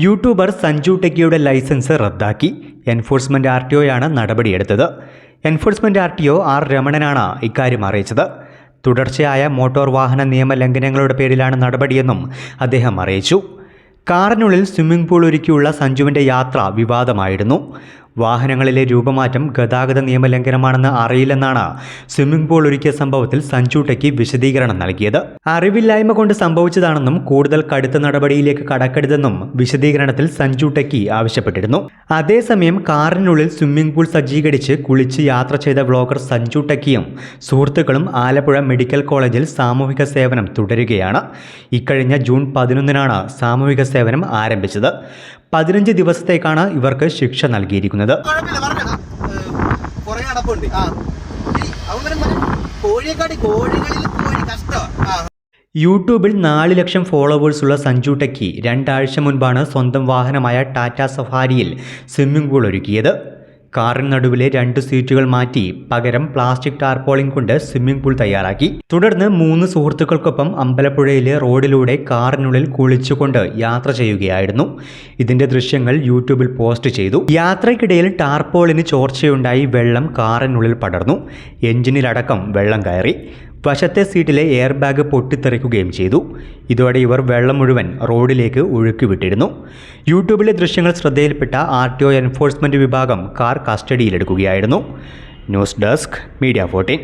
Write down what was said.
YouTuber Sanju ടെക്കിയുടെ licence റദ്ദാക്കി. Enforcement RTOയാണ് നടപടിയെടുത്തത്. Enforcement RTO R രമണനാണ് ഇക്കാര്യം അറിയിച്ചത്. തുടർച്ചയായ മോട്ടോർ വാഹന നിയമ ലംഘനങ്ങളുടെ പേരിലാണ് നടപടിയെന്നും അദ്ദേഹം അറിയിച്ചു. കാറിനുള്ളിൽ സ്വിമ്മിംഗ് പൂൾ ഒരുക്കിയുള്ള സഞ്ജുവിൻ്റെ യാത്ര വിവാദമായിരുന്നു. വാഹനങ്ങളിലെ രൂപമാറ്റം ഗതാഗത നിയമലംഘനമാണെന്ന് അറിയില്ലെന്നാണ് സ്വിമ്മിംഗ് പൂൾ ഒരുക്കിയ സംഭവത്തിൽ സഞ്ജു ടെക്കി വിശദീകരണം നൽകിയത്. അറിവില്ലായ്മ കൊണ്ട് സംഭവിച്ചതാണെന്നും കൂടുതൽ കടുത്ത നടപടിയിലേക്ക് കടക്കരുതെന്നും വിശദീകരണത്തിൽ സഞ്ജു ടെക്കി ആവശ്യപ്പെട്ടിരുന്നു. അതേസമയം കാറിനുള്ളിൽ സ്വിമ്മിംഗ് പൂൾ സജ്ജീകരിച്ച് കുളിച്ച് യാത്ര ചെയ്ത വ്ളോഗർ സഞ്ജു ടെക്കിയും സുഹൃത്തുക്കളും ആലപ്പുഴ മെഡിക്കൽ കോളേജിൽ സാമൂഹിക സേവനം തുടരുകയാണ്. ഇക്കഴിഞ്ഞ ജൂൺ 11-നാണ് സാമൂഹിക സേവനം ആരംഭിച്ചത്. 15 ദിവസത്തേക്കാണ് ഇവർക്ക് ശിക്ഷ നൽകിയിരിക്കുന്നത്. യൂട്യൂബിൽ 4 ലക്ഷം ഫോളോവേഴ്സുള്ള സഞ്ജു ടെക്കി 2 ആഴ്ച മുൻപാണ് സ്വന്തം വാഹനമായ ടാറ്റ സഫാരിയിൽ സ്വിമ്മിംഗ് പൂൾ ഒരുക്കിയത്. കാറിന് നടുവിലെ 2 സീറ്റുകൾ മാറ്റി പകരം പ്ലാസ്റ്റിക് ടാർപോളിൻ കൊണ്ട് സ്വിമ്മിംഗ് പൂൾ തയ്യാറാക്കി. തുടർന്ന് 3 സുഹൃത്തുക്കൾക്കൊപ്പം അമ്പലപ്പുഴയിലെ റോഡിലൂടെ കാറിനുള്ളിൽ കുളിച്ചുകൊണ്ട് യാത്ര ചെയ്യുകയായിരുന്നു. ഇതിന്റെ ദൃശ്യങ്ങൾ യൂട്യൂബിൽ പോസ്റ്റ് ചെയ്തു. യാത്രയ്ക്കിടയിൽ ടാർപോളിന് ചോർച്ചയുണ്ടായി വെള്ളം കാറിനുള്ളിൽ പടർന്നു. എഞ്ചിനിലടക്കം വെള്ളം കയറി. വശത്തെ സീറ്റിലെ എയർ ബാഗ് പൊട്ടിത്തെറിക്കുകയും ചെയ്തു. ഇതോടെ ഇവർ വെള്ളം മുഴുവൻ റോഡിലേക്ക് ഒഴുക്കിവിട്ടിരുന്നു. യൂട്യൂബിലെ ദൃശ്യങ്ങൾ ശ്രദ്ധയിൽപ്പെട്ട RTO എൻഫോഴ്സ്മെന്റ് വിഭാഗം കാർ കസ്റ്റഡിയിലെടുക്കുകയായിരുന്നു. News desk, media 14.